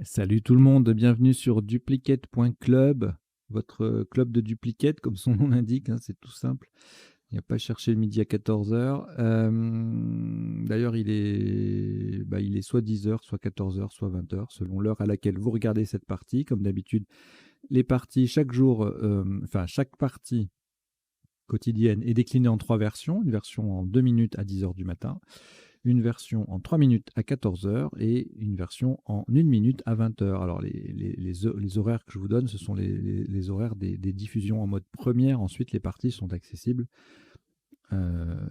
Salut tout le monde, bienvenue sur duplicate.club, votre club de duplicate, comme son nom l'indique, hein, c'est tout simple. Il n'y a pas à chercher le midi à 14 heures. D'ailleurs, il est soit 10 heures, soit 14 heures, soit 20 heures, selon l'heure à laquelle vous regardez cette partie. Comme d'habitude, les parties chaque jour, chaque partie quotidienne est déclinée en 3 versions. Une version en 2 minutes à 10 heures du matin, une version en 3 minutes à 14 heures et une version en 1 minute à 20 heures. Alors les horaires que je vous donne, ce sont les horaires des diffusions en mode première. Ensuite, les parties sont accessibles euh,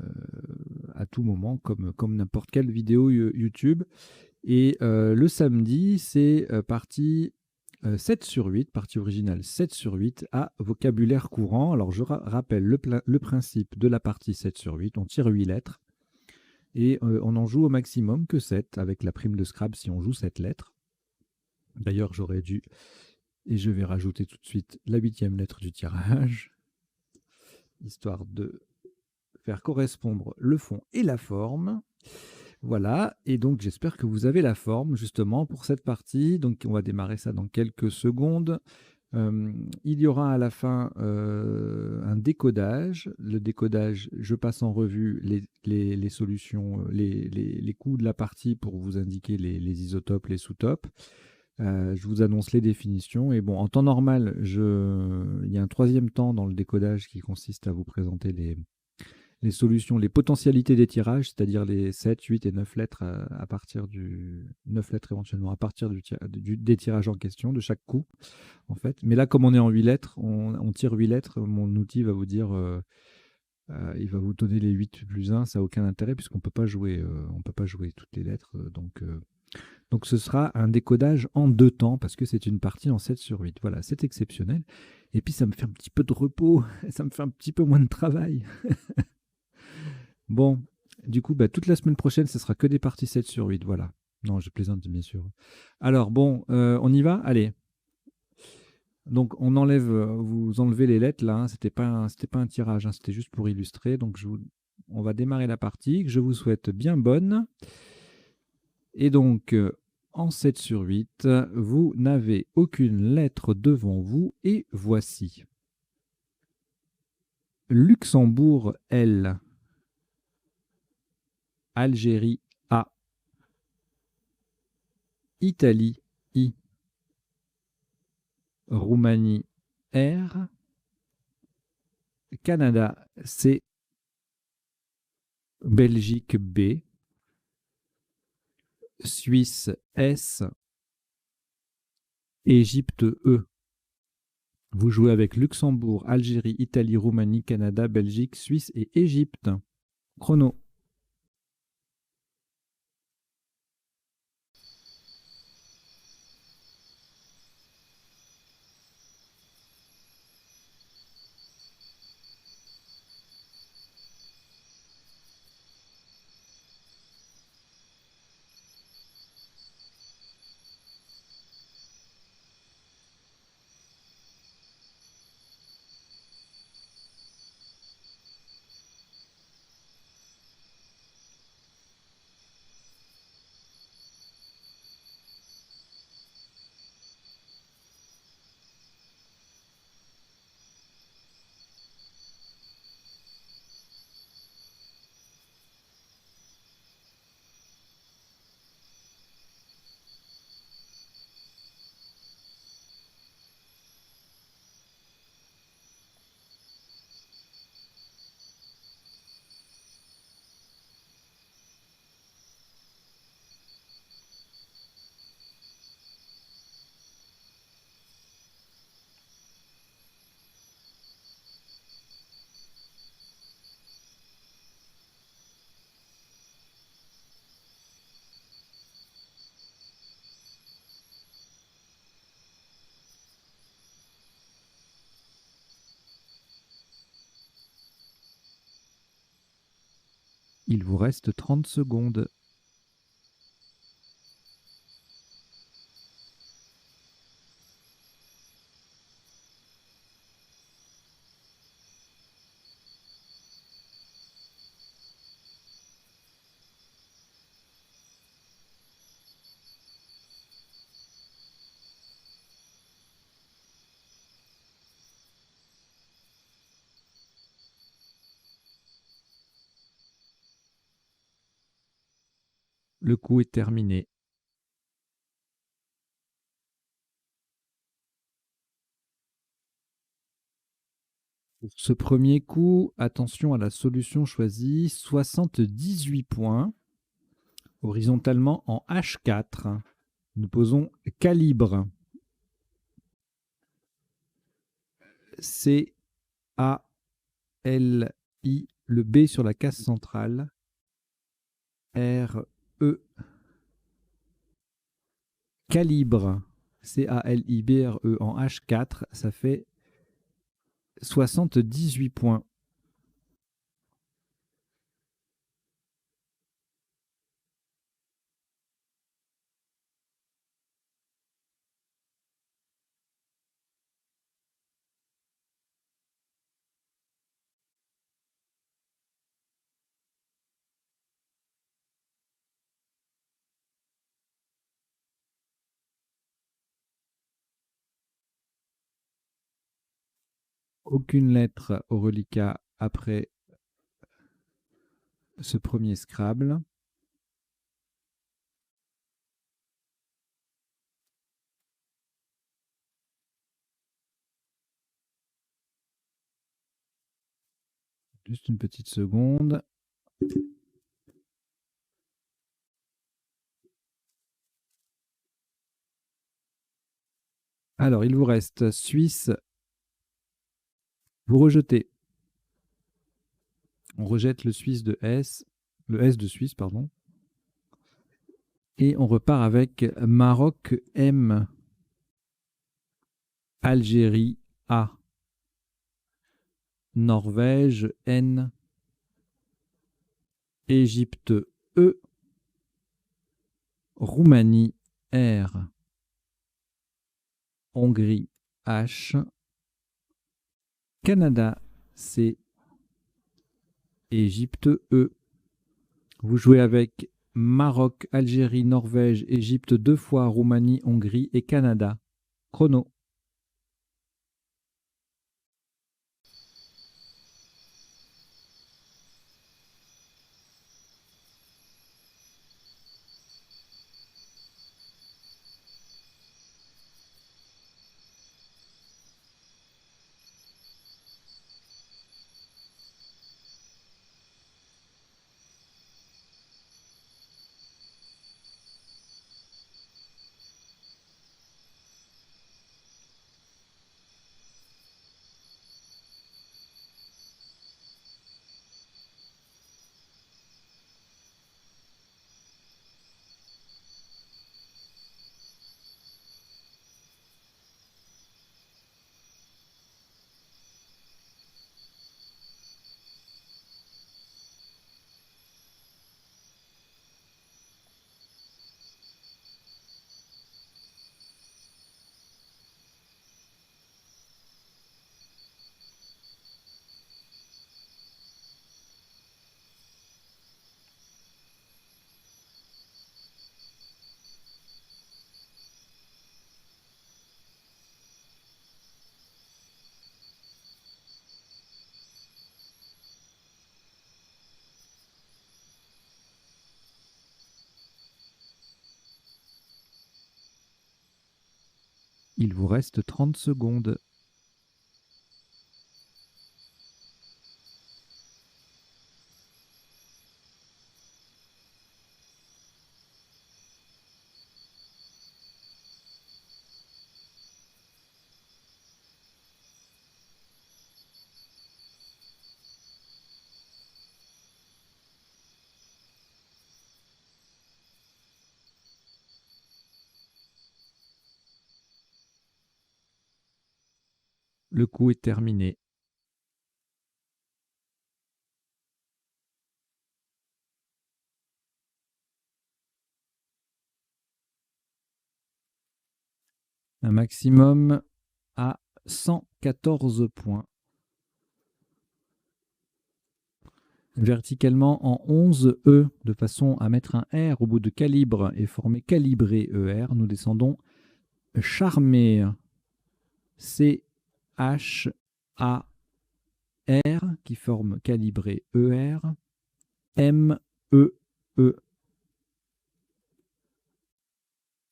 à tout moment, comme n'importe quelle vidéo YouTube. Et le samedi, c'est partie 7 sur 8, partie originale 7 sur 8 à vocabulaire courant. Alors je rappelle le principe de la partie 7 sur 8. On tire 8 lettres et on en joue au maximum que 7 avec la prime de Scrabble si on joue 7 lettres. D'ailleurs, j'aurais dû, et je vais rajouter tout de suite la 8e lettre du tirage, histoire de faire correspondre le fond et la forme. Voilà, et donc j'espère que vous avez la forme justement pour cette partie. Donc on va démarrer ça dans quelques secondes. Il y aura à la fin un décodage. Le décodage, je passe en revue les solutions, les coûts de la partie pour vous indiquer les isotopes, les sous-topes. Je vous annonce les définitions. Et bon, en temps normal, il y a un troisième temps dans le décodage qui consiste à vous présenter les solutions, les potentialités des tirages, c'est-à-dire les 7, 8 et 9 lettres à partir du 9 lettres éventuellement à partir des tirages en question, de chaque coup, en fait. Mais là, comme on est en 8 lettres, on tire 8 lettres, mon outil va vous dire, il va vous donner les 8 plus 1, ça n'a aucun intérêt puisqu'on on peut pas jouer toutes les lettres. Donc ce sera un décodage en 2 temps parce que c'est une partie en 7 sur 8. Voilà, c'est exceptionnel. Et puis ça me fait un petit peu de repos, ça me fait un petit peu moins de travail. Bon, du coup, bah, toute la semaine prochaine, ce sera que des parties 7 sur 8, voilà. Non, je plaisante, bien sûr. Alors, bon, on y va? Allez. Donc, vous enlevez les lettres, là, hein, c'était pas un tirage, hein, c'était juste pour illustrer. Donc, on va démarrer la partie, que je vous souhaite bien bonne. Et donc, en 7 sur 8, vous n'avez aucune lettre devant vous, et voici. Luxembourg, L. Algérie, A. Italie, I. Roumanie, R. Canada, C. Belgique, B. Suisse, S. Égypte, E. Vous jouez avec Luxembourg, Algérie, Italie, Roumanie, Canada, Belgique, Suisse et Égypte. Chrono. Il vous reste 30 secondes. Le coup est terminé. Pour ce premier coup, attention à la solution choisie, 78 points, horizontalement en H4. Nous posons calibre. C-A-L-I, le B sur la case centrale. R-E. Calibre. C-A-L-I-B-R-E en H4, ça fait 78 points. Aucune lettre au reliquat après ce premier Scrabble. Juste une petite seconde. Alors, il vous reste Suisse. Vous rejetez. On rejette le Suisse de S, le S de Suisse, pardon. Et on repart avec Maroc M, Algérie A, Norvège N, Égypte E, Roumanie R, Hongrie H, Canada C, Égypte E. Vous jouez avec Maroc, Algérie, Norvège, Égypte 2 fois, Roumanie, Hongrie et Canada. Chrono. Il vous reste 30 secondes. Le coup est terminé. Un maximum à 114 points. Verticalement en 11 E, de façon à mettre un R au bout de calibre et former calibré ER, nous descendons charmer. C-H-A-R qui forme calibré ER. M-E-E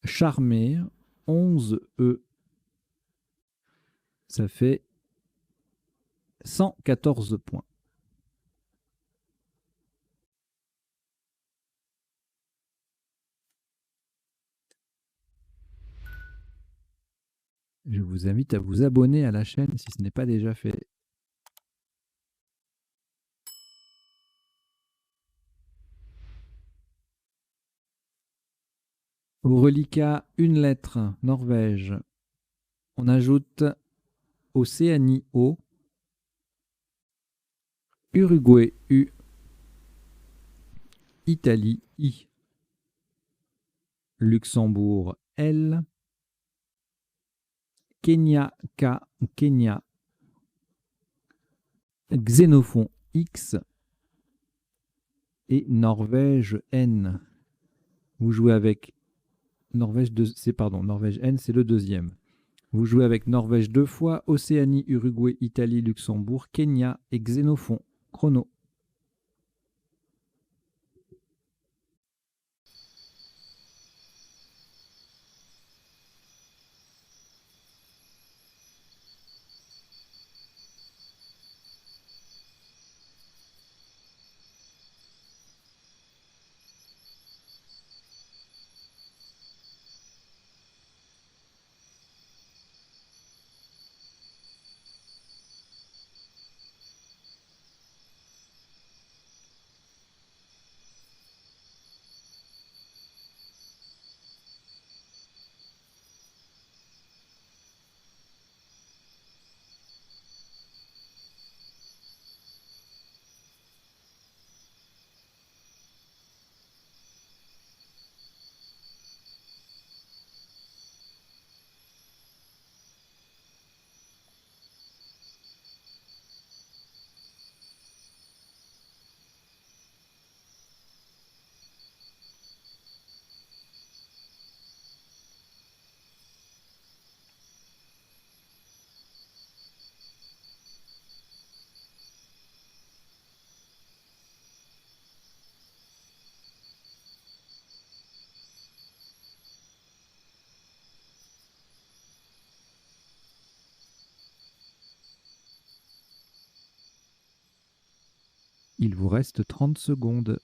Charmé, 11 E. Ça fait 114 points. Je vous invite à vous abonner à la chaîne si ce n'est pas déjà fait. Au reliquat, une lettre, Norvège. On ajoute Océanie, O. Uruguay, U. Italie, I. Luxembourg, L. Kenya, K. Kenya. Xénophon, X. Et Norvège, N. Vous jouez avec Norvège N, c'est le deuxième. Vous jouez avec Norvège 2 fois, Océanie, Uruguay, Italie, Luxembourg, Kenya et Xénophon. Chrono. Il vous reste 30 secondes.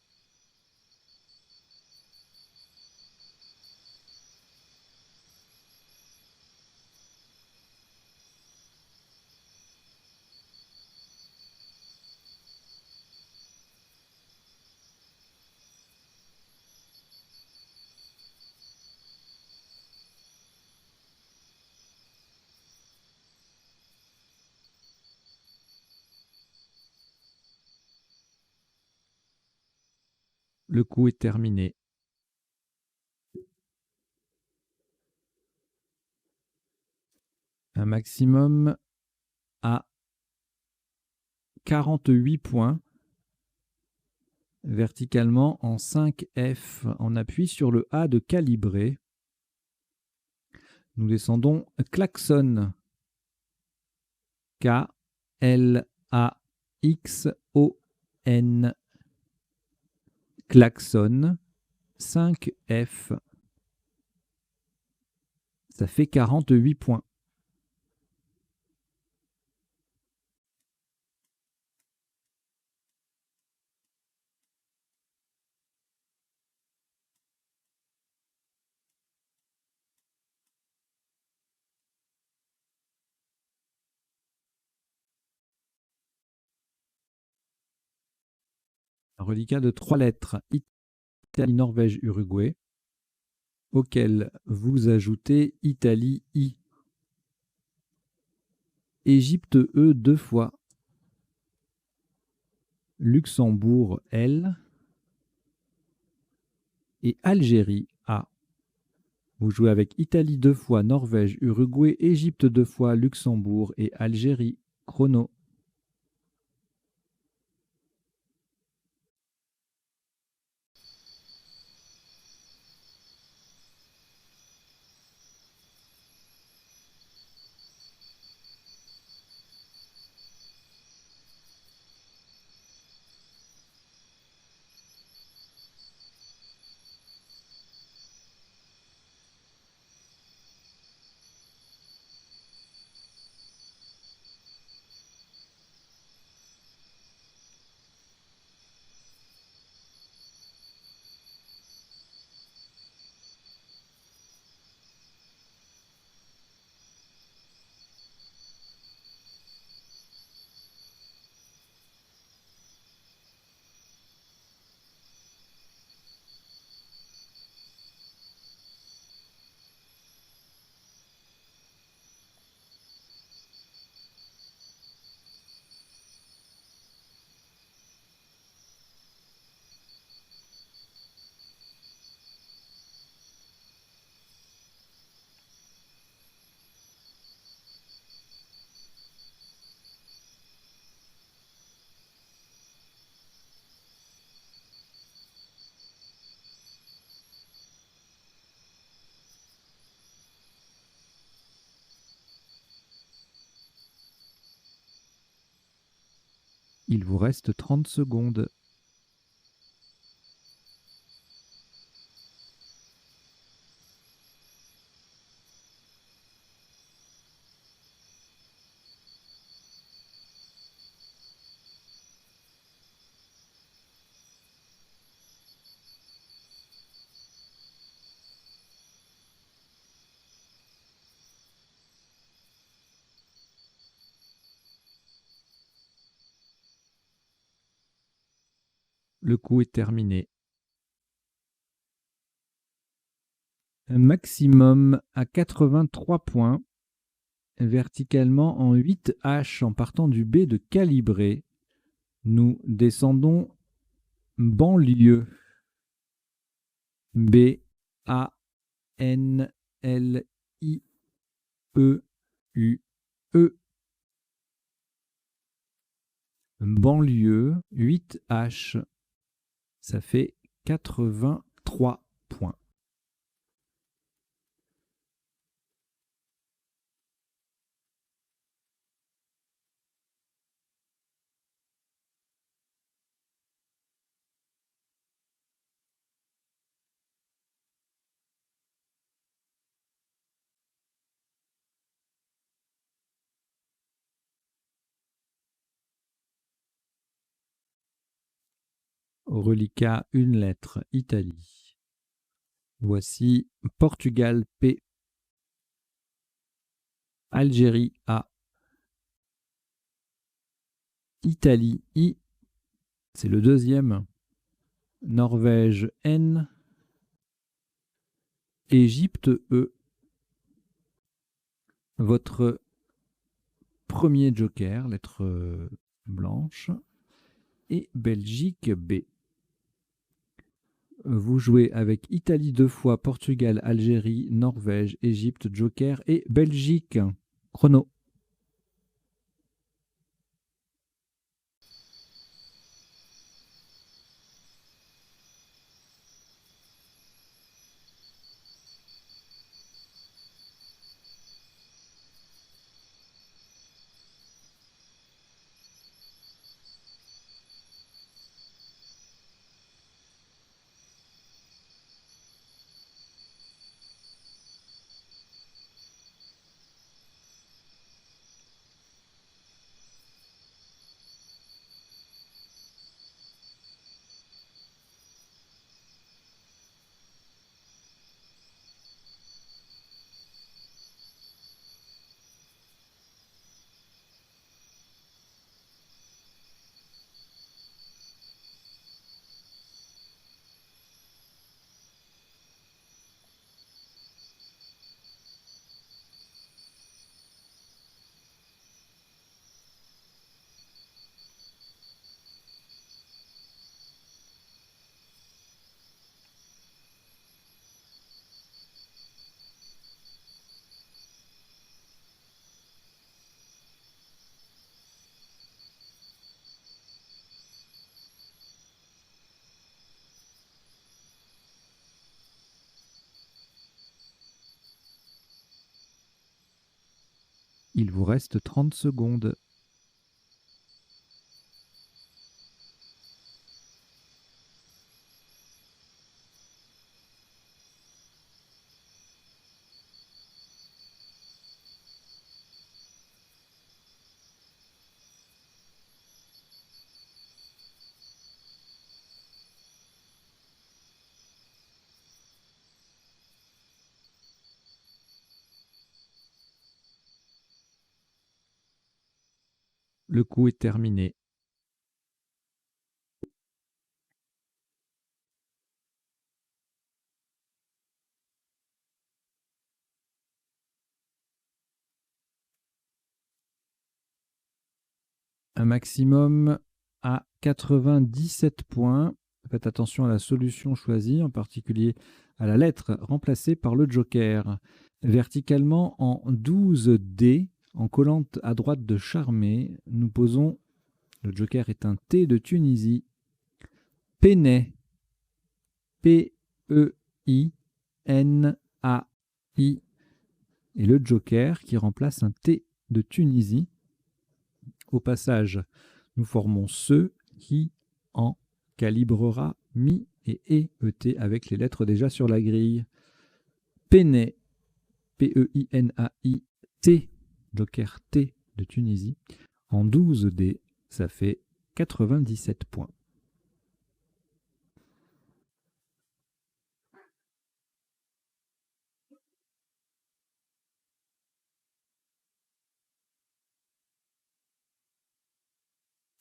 Le coup est terminé. Un maximum à 48 points. Verticalement en 5F. On appuie sur le A de calibrer. Nous descendons klaxon. K-L-A-X-O-N. Klaxon. 5F. Ça fait 48 points. Un reliquat de 3 lettres. Italie, Norvège, Uruguay. Auquel vous ajoutez Italie, I. Égypte, E 2 fois. Luxembourg, L. Et Algérie, A. Vous jouez avec Italie 2 fois, Norvège, Uruguay, Égypte 2 fois, Luxembourg et Algérie. Chrono. Il vous reste 30 secondes. Le coup est terminé. Un maximum à 83 points, verticalement en 8 H en partant du B de calibré. Nous descendons banlieue. B A N L I E U E. Banlieue 8 H. Ça fait 83 points. Reliquat, une lettre, Italie. Voici Portugal P, Algérie A, Italie I, c'est le deuxième, Norvège N, Égypte E. Votre premier joker, lettre blanche, et Belgique B. Vous jouez avec Italie 2 fois, Portugal, Algérie, Norvège, Égypte, joker et Belgique. Chrono. Il vous reste 30 secondes. Le coup est terminé. Un maximum à 97 points. Faites attention à la solution choisie, en particulier à la lettre remplacée par le joker. Verticalement en 12 D, en collante à droite de Charmé, nous posons, le joker est un T de Tunisie, Penay, P-E-I-N-A-I, et le joker qui remplace un T de Tunisie. Au passage, nous formons ce, qui, en, calibrera, mi et et avec les lettres déjà sur la grille. Penay, P-E-I-N-A-I, T, joker T de Tunisie. En 12 dés, ça fait 97 points.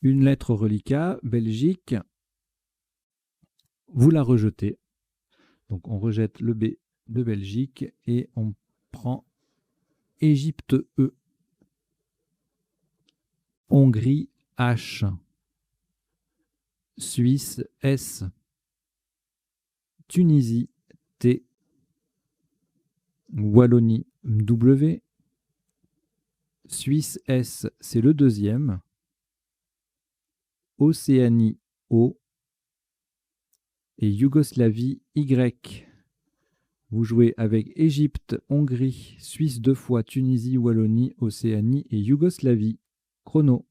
Une lettre reliquat, Belgique, vous la rejetez. Donc on rejette le B de Belgique et on prend Égypte E, Hongrie H, Suisse S, Tunisie T, Wallonie W, Suisse S, c'est le deuxième, Océanie O et Yougoslavie Y. Vous jouez avec Égypte, Hongrie, Suisse 2 fois, Tunisie, Wallonie, Océanie et Yougoslavie. Chrono.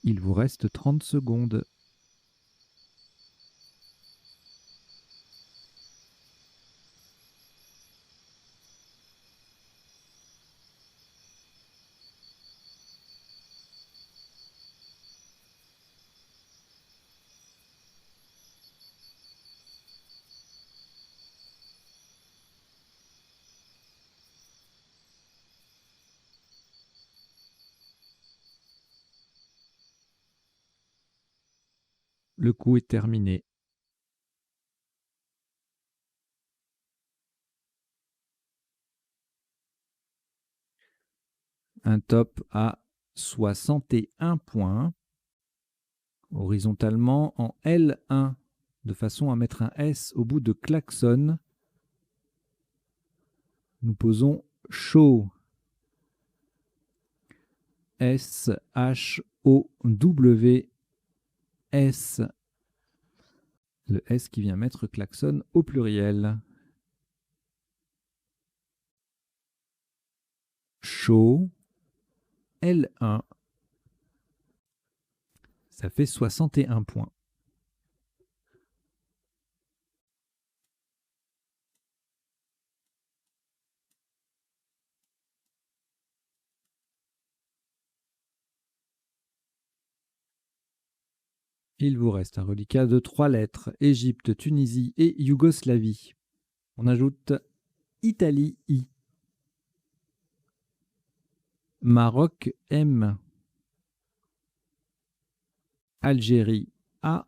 Il vous reste 30 secondes. Le coup est terminé. Un top à 61 points. Horizontalement en L1, de façon à mettre un S au bout de klaxon. Nous posons show. S-H-O-W-S. Le S qui vient mettre klaxon au pluriel. Show. L1. Ça fait 61 points. Il vous reste un reliquat de 3 lettres, Égypte, Tunisie et Yougoslavie. On ajoute Italie I, Maroc M, Algérie A,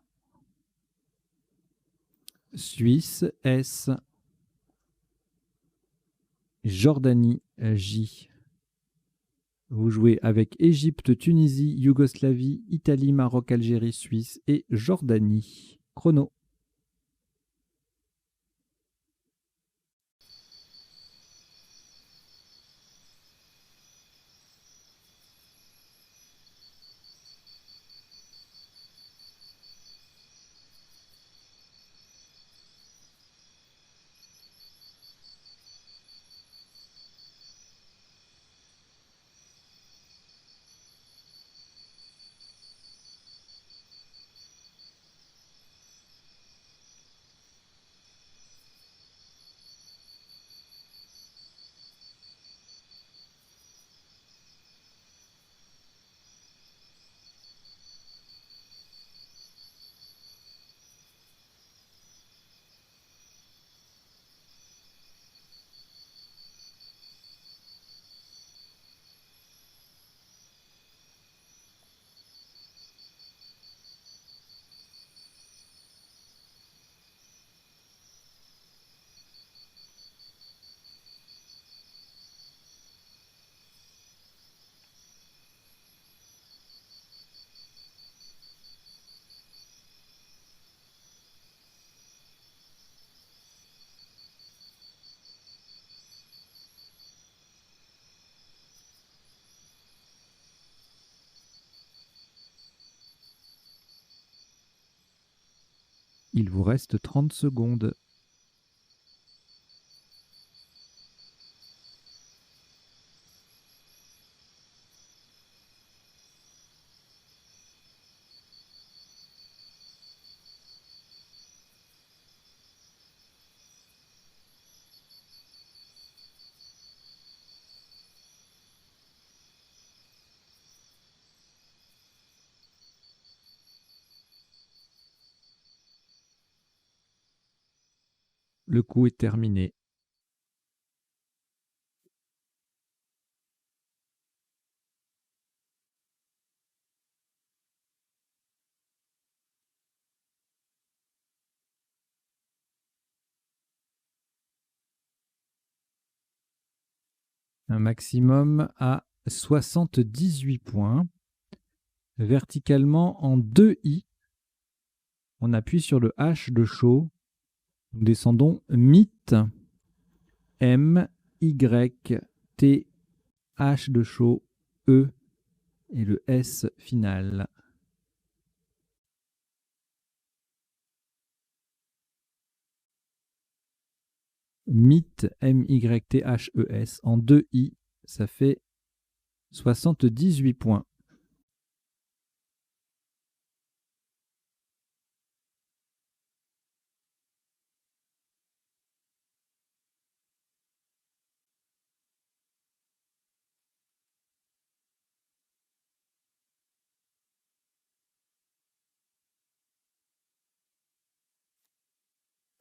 Suisse S, Jordanie J. Vous jouez avec Égypte, Tunisie, Yougoslavie, Italie, Maroc, Algérie, Suisse et Jordanie. Chrono. Il vous reste 30 secondes. Le coup est terminé. Un maximum à 78 points. Verticalement en 2 I, on appuie sur le H de chaud. Nous descendons mythe. M, Y, T, H de chaud, E et le S final. Mythe, M, Y, T, H, E, S en 2 I, ça fait 78 points.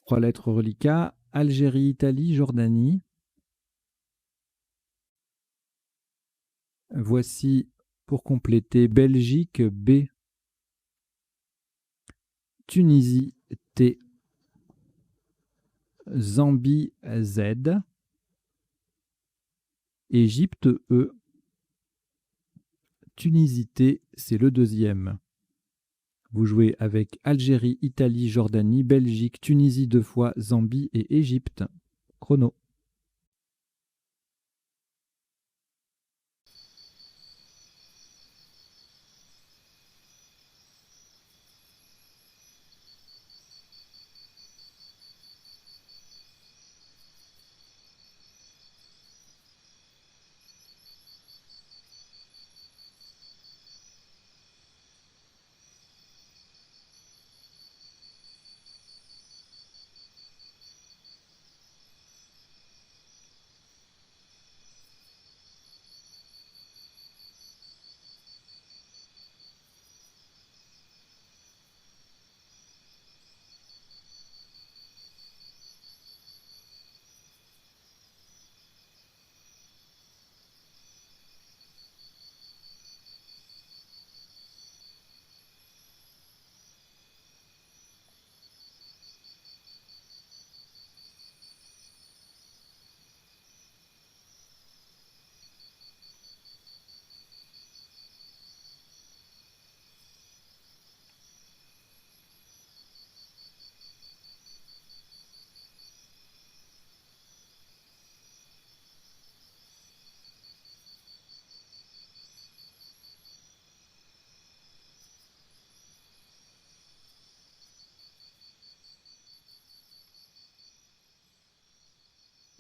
Trois lettres reliquats, Algérie, Italie, Jordanie. Voici, pour compléter, Belgique, B, Tunisie, T, Zambie, Z, Égypte, E, Tunisie, T, c'est le deuxième. Vous jouez avec Algérie, Italie, Jordanie, Belgique, Tunisie 2 fois, Zambie et Égypte. Chrono.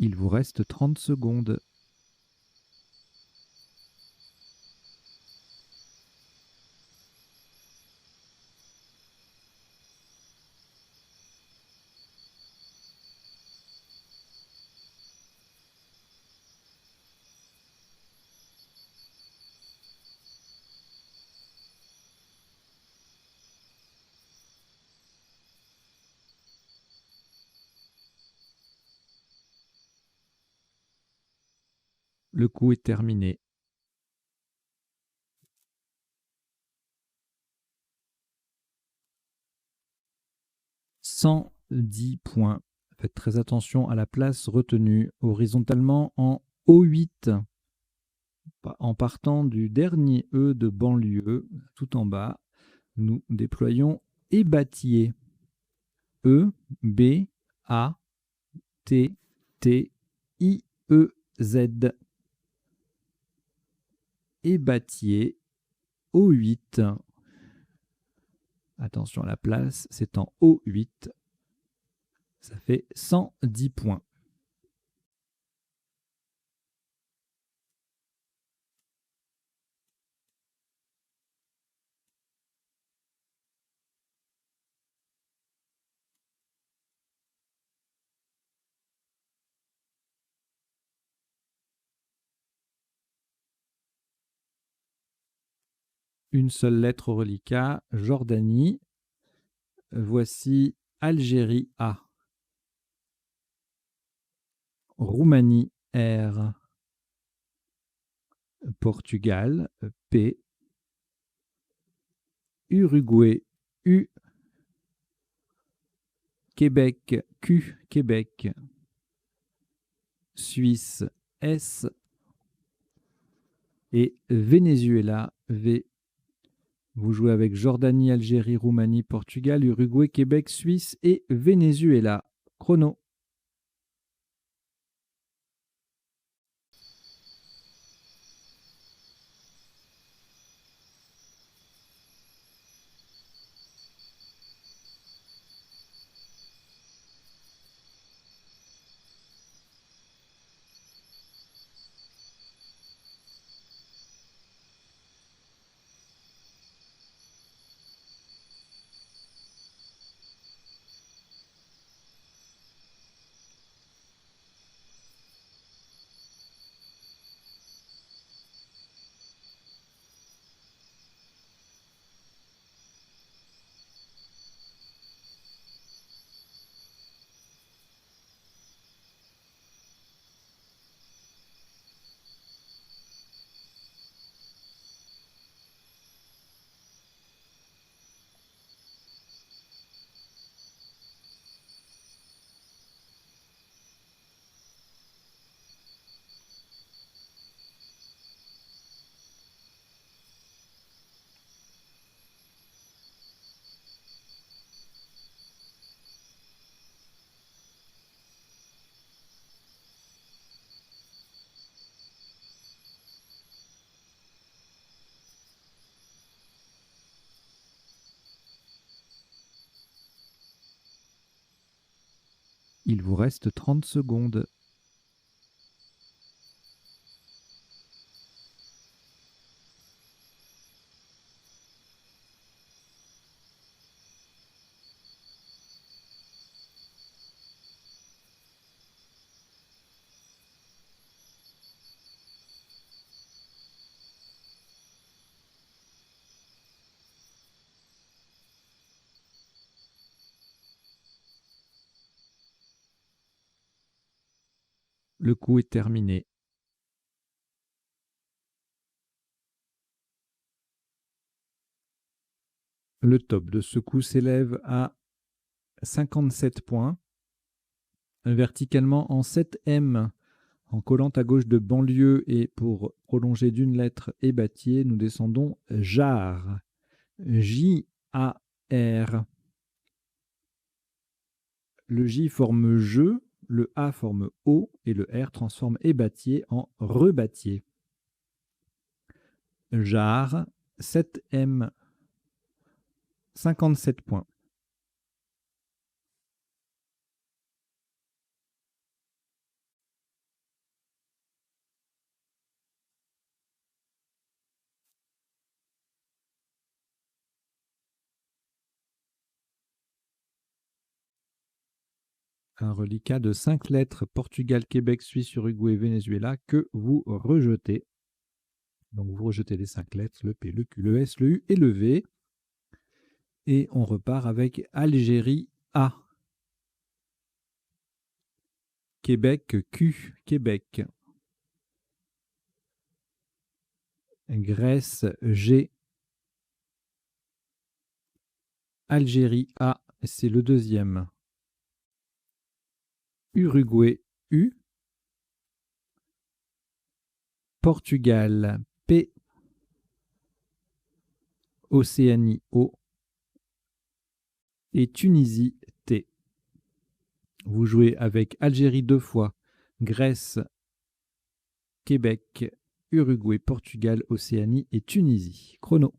Il vous reste 30 secondes. Le coup est terminé. « 110 points. Faites très attention à la place retenue horizontalement en O8, en partant du dernier E de banlieue, tout en bas. Nous déployons Ébatier. E, B, A, T, T, I, E, Z. Ébatier, O8. Attention à la place, c'est en O8. Ça fait 110 points. Une seule lettre au reliquat, Jordanie. Voici Algérie A. Roumanie R. Portugal P. Uruguay U. Québec Q. Québec. Suisse S. Et Venezuela V. Vous jouez avec Jordanie, Algérie, Roumanie, Portugal, Uruguay, Québec, Suisse et Venezuela. Chrono. Il vous reste 30 secondes. Le coup est terminé. Le top de ce coup s'élève à 57 points. Verticalement en 7M, en collant à gauche de banlieue et pour prolonger d'une lettre et bâtier, nous descendons JAR. J-A-R. Le J forme je, le A forme O et le R transforme ébâtier en rebâtier. JAR, 7M, 57 points. Un reliquat de 5 lettres, Portugal, Québec, Suisse, Uruguay, Venezuela, que vous rejetez. Donc vous rejetez les 5 lettres, le P, le Q, le S, le U et le V. Et on repart avec Algérie A. Québec Q, Québec. Grèce G. Algérie A, c'est le deuxième. Uruguay U. Portugal P. Océanie O. Et Tunisie T. Vous jouez avec Algérie 2 fois, Grèce, Québec, Uruguay, Portugal, Océanie et Tunisie. Chrono.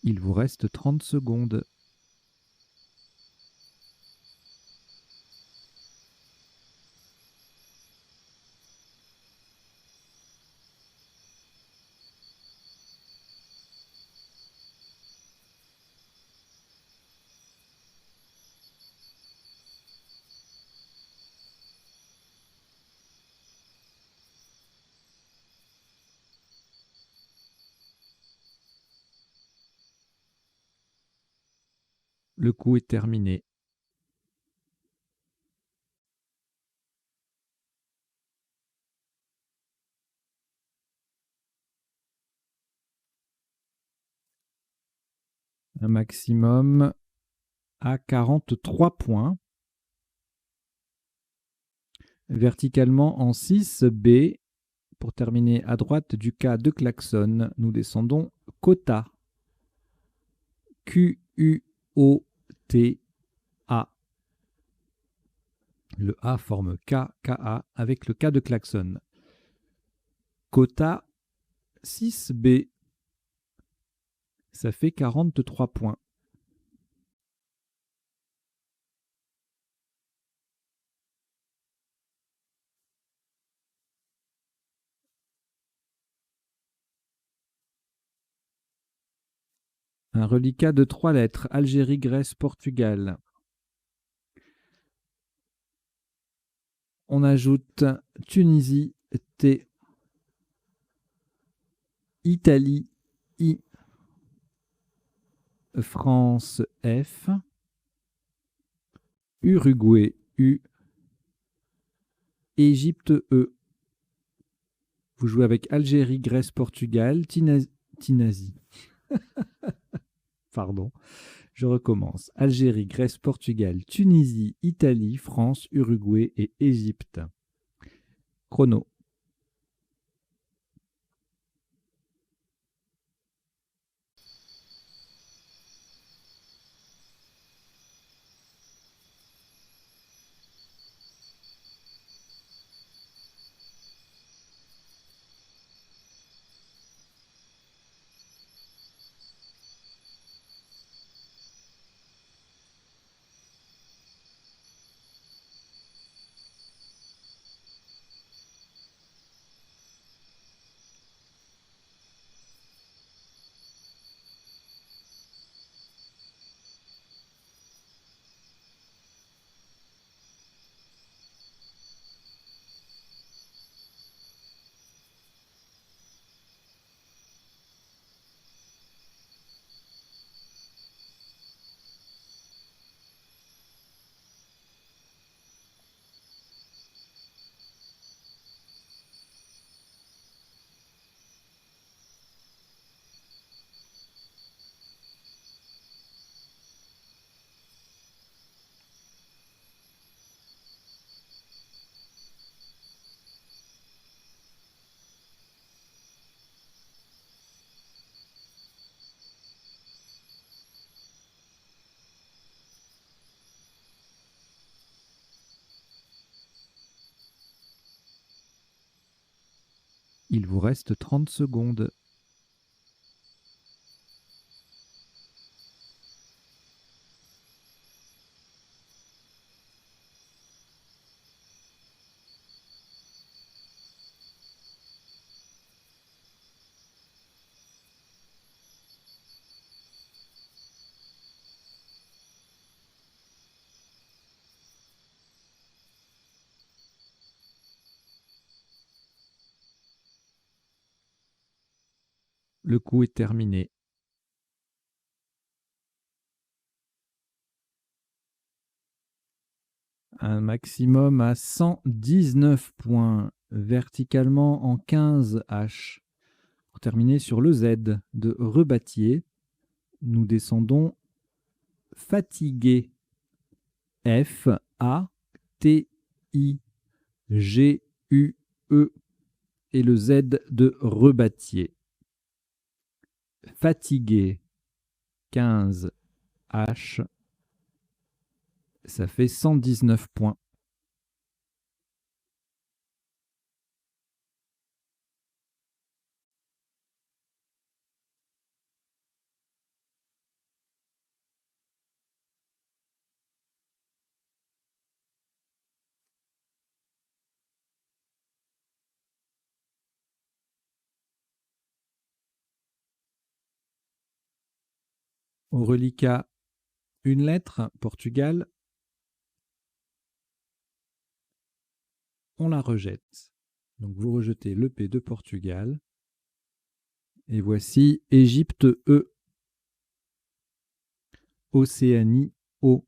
Il vous reste 30 secondes. Le coup est terminé. Un maximum à 43 points. Verticalement en 6B, pour terminer à droite du K de klaxon, nous descendons quota. Q-U-O-T-A. Le A forme K, K-A avec le K de klaxon. Quota 6B. Ça fait 43 points. Un reliquat de 3 lettres. Algérie, Grèce, Portugal. On ajoute Tunisie, T. Italie, I. France, F. Uruguay, U. Égypte, E. Vous jouez avec Algérie, Grèce, Portugal, Tinasie. Pardon, je recommence. Algérie, Grèce, Portugal, Tunisie, Italie, France, Uruguay et Égypte. Chrono. Il vous reste 30 secondes. Le coup est terminé. Un maximum à 119 points. Verticalement en 15 H. Pour terminer sur le Z de Rebâtier, nous descendons fatigué. F-A-T-I-G-U-E et le Z de Rebâtier. Fatigué 15 H. Ça fait 119 points. Au reliquat, une lettre, Portugal, on la rejette. Donc vous rejetez le P de Portugal. Et voici Égypte E, Océanie O,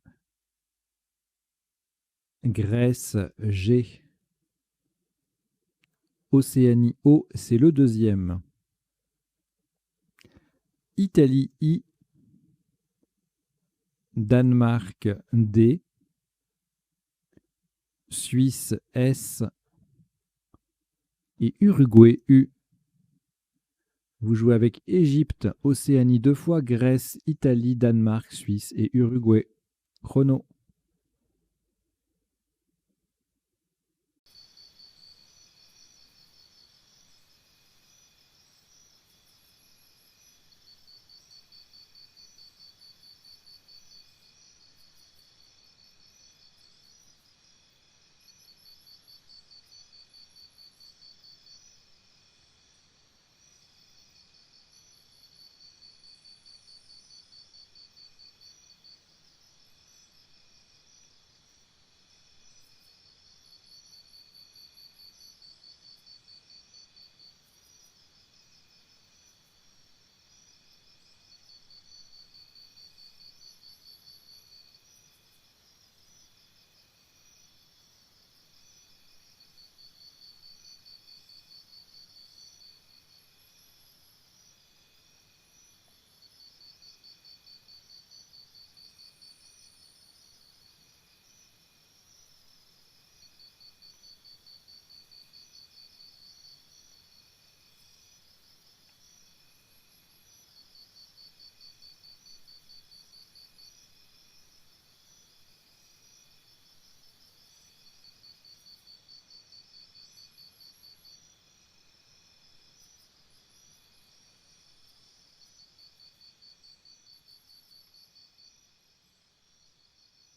Grèce G. Océanie O, c'est le deuxième. Italie I, Danemark D, Suisse S et Uruguay U. Vous jouez avec Égypte, Océanie 2 fois, Grèce, Italie, Danemark, Suisse et Uruguay. Chrono.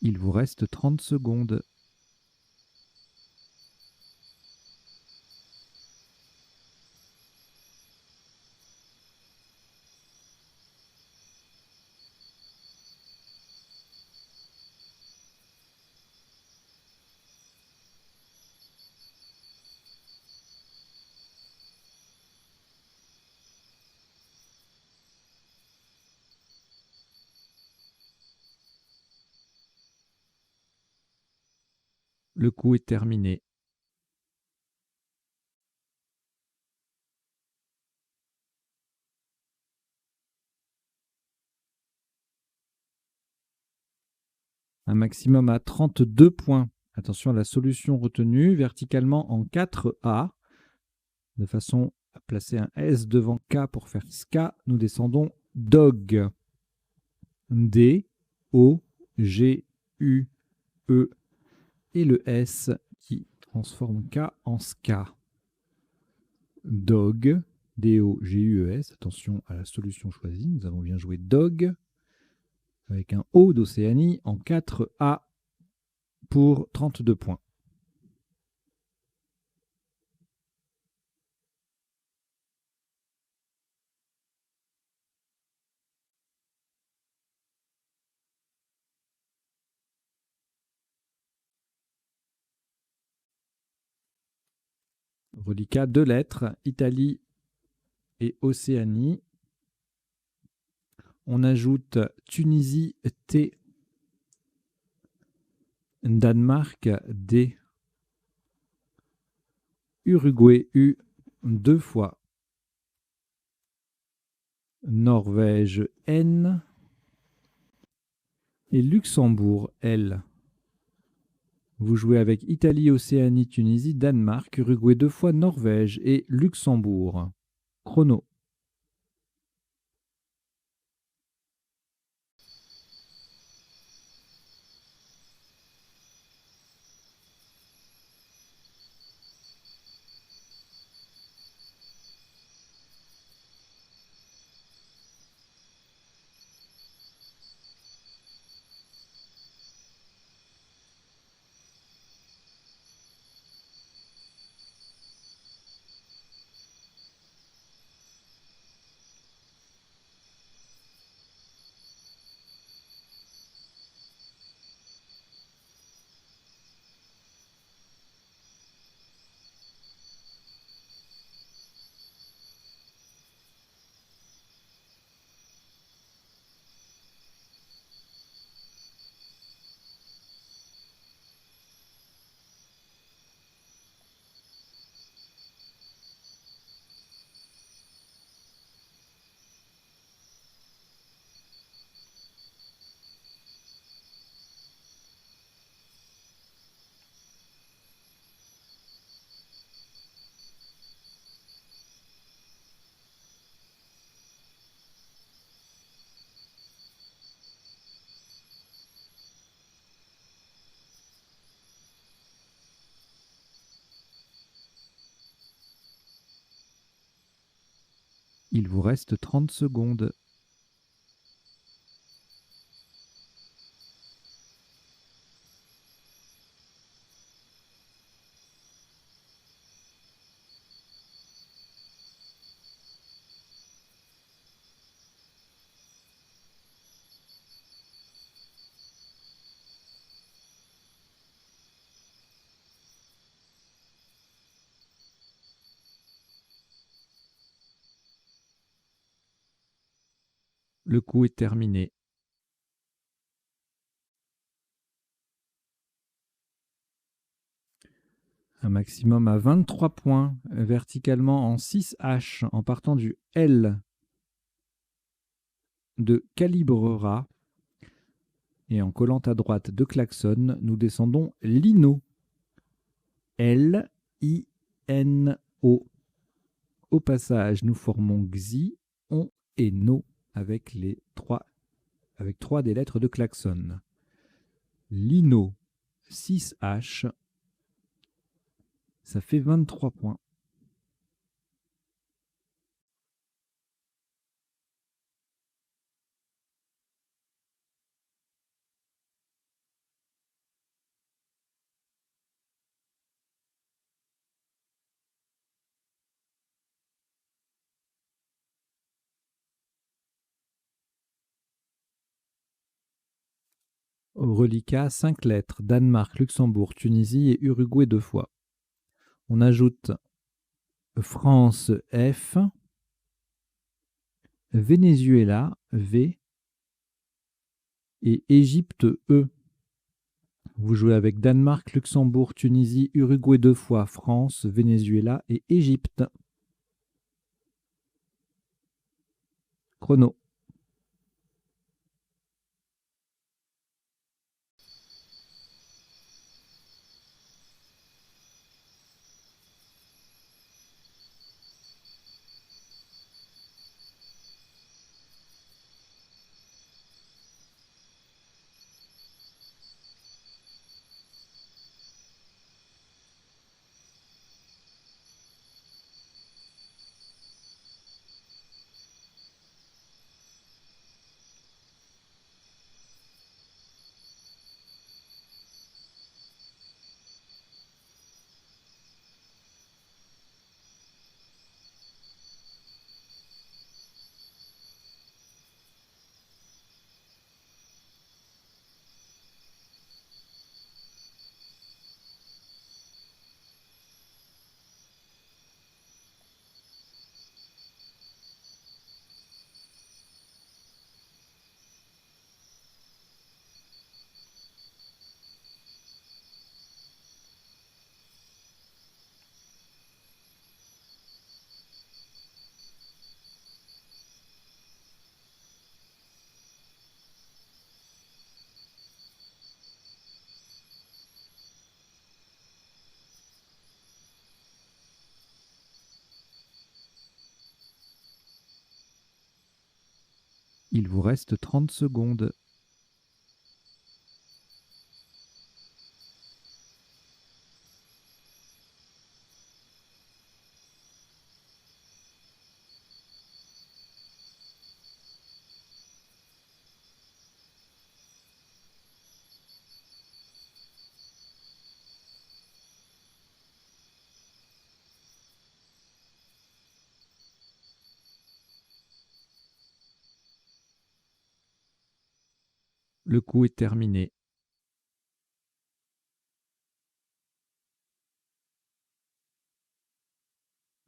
Il vous reste 30 secondes. Le coup est terminé. Un maximum à 32 points. Attention à la solution retenue, verticalement en 4A, de façon à placer un S devant K pour faire ska. Nous descendons dog. D, O, G, U, E et le S qui transforme K en ska. Dog, D-O-G-U-E-S. Attention à la solution choisie. Nous avons bien joué dog avec un O d'Océanie en 4A pour 32 points. Reliquat, 2 lettres, Italie et Océanie. On ajoute Tunisie T, Danemark D, Uruguay U 2 fois, Norvège N et Luxembourg L. Vous jouez avec Italie, Océanie, Tunisie, Danemark, Uruguay 2 fois, Norvège et Luxembourg. Chrono. Il vous reste 30 secondes. Le coup est terminé. Un maximum à 23 points, verticalement en 6H, en partant du L de calibrera. Et en collant à droite de klaxon, nous descendons lino. L-I-N-O. Au passage, nous formons xi, on et no avec trois des lettres de klaxon. Lino 6H, ça fait 23 points. Au reliquat, 5 lettres, Danemark, Luxembourg, Tunisie et Uruguay 2 fois. On ajoute France F, Venezuela V et Égypte E. Vous jouez avec Danemark, Luxembourg, Tunisie, Uruguay 2 fois, France, Venezuela et Égypte. Chrono. Il vous reste 30 secondes. Le coup est terminé.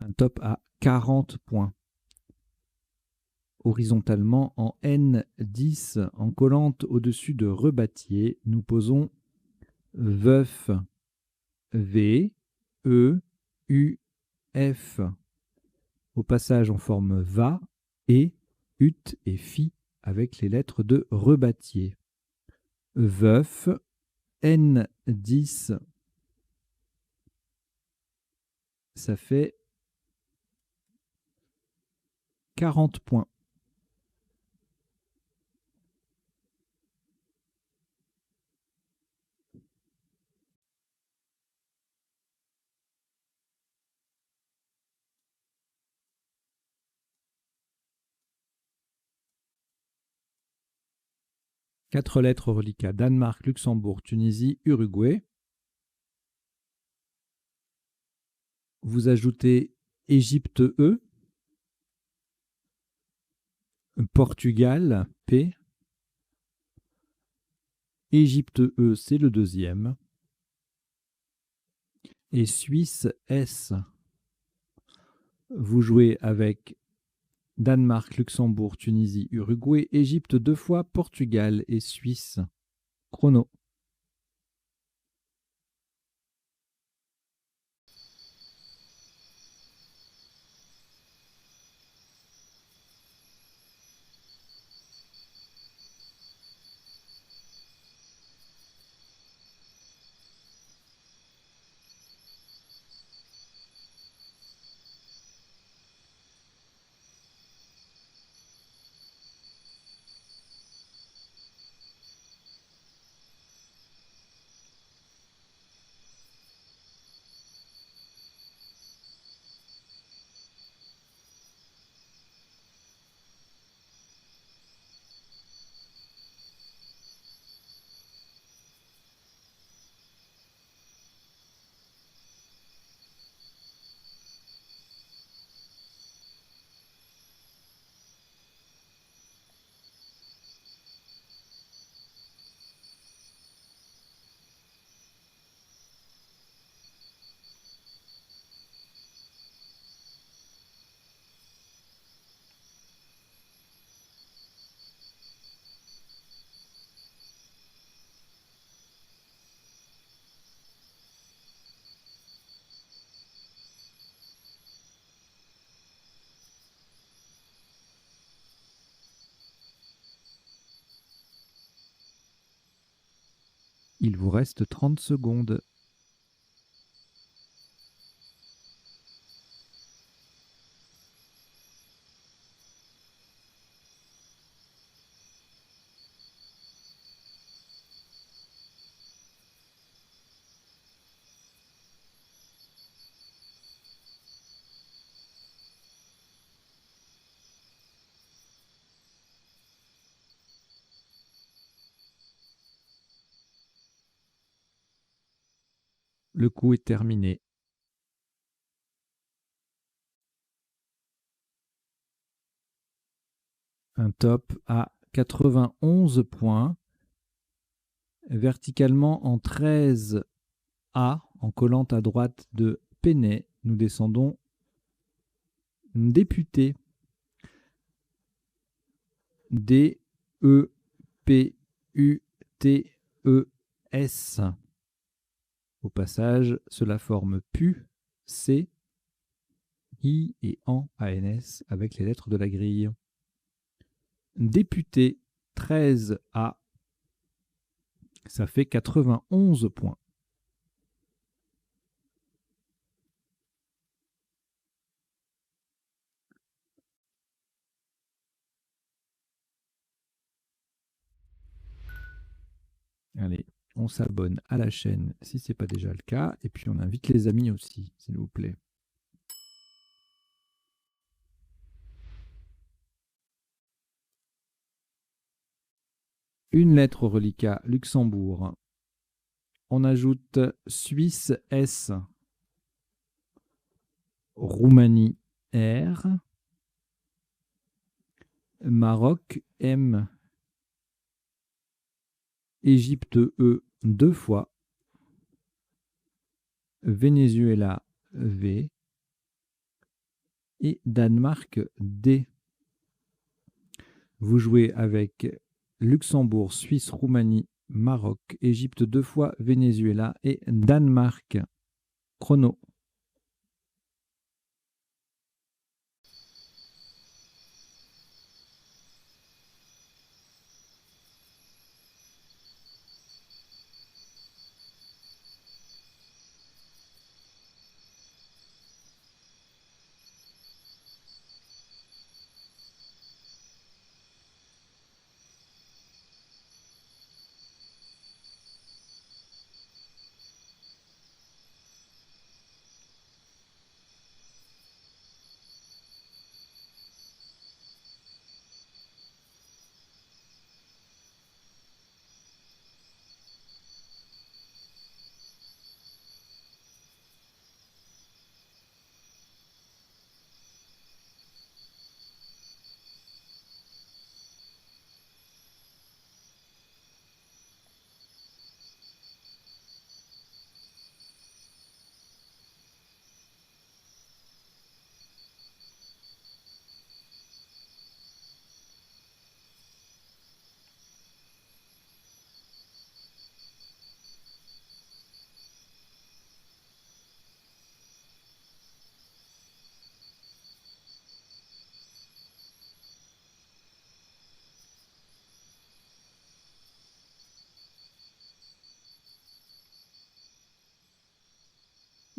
Un top à 40 points. Horizontalement en N10, en collante au-dessus de rebâtier, nous posons veuf, V, E, U, F. Au passage, on forme va, et, ut et fi avec les lettres de rebâtier. Veuf, N10, ça fait 40 points. 4 lettres reliquats. Danemark, Luxembourg, Tunisie, Uruguay. Vous ajoutez Égypte E, Portugal P, Égypte E, c'est le deuxième, et Suisse S. Vous jouez avec Danemark, Luxembourg, Tunisie, Uruguay, Égypte 2 fois, Portugal et Suisse. Chrono. Il vous reste 30 secondes. Le coup est terminé. Un top à 91 points. Verticalement en 13A, en collant à droite de Penney, nous descendons député. D-E-P-U-T-E-S. Au passage, cela forme PU, C, I et AN-S avec les lettres de la grille. Député 13A, ça fait 91 points. Allez, on s'abonne à la chaîne si ce n'est pas déjà le cas. Et puis on invite les amis aussi, s'il vous plaît. Une lettre reliquat Luxembourg. On ajoute Suisse S, Roumanie R, Maroc M, Égypte E 2 fois, Venezuela V et Danemark D. Vous jouez avec Luxembourg, Suisse, Roumanie, Maroc, Égypte 2 fois, Venezuela et Danemark. Chrono.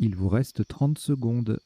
Il vous reste 30 secondes.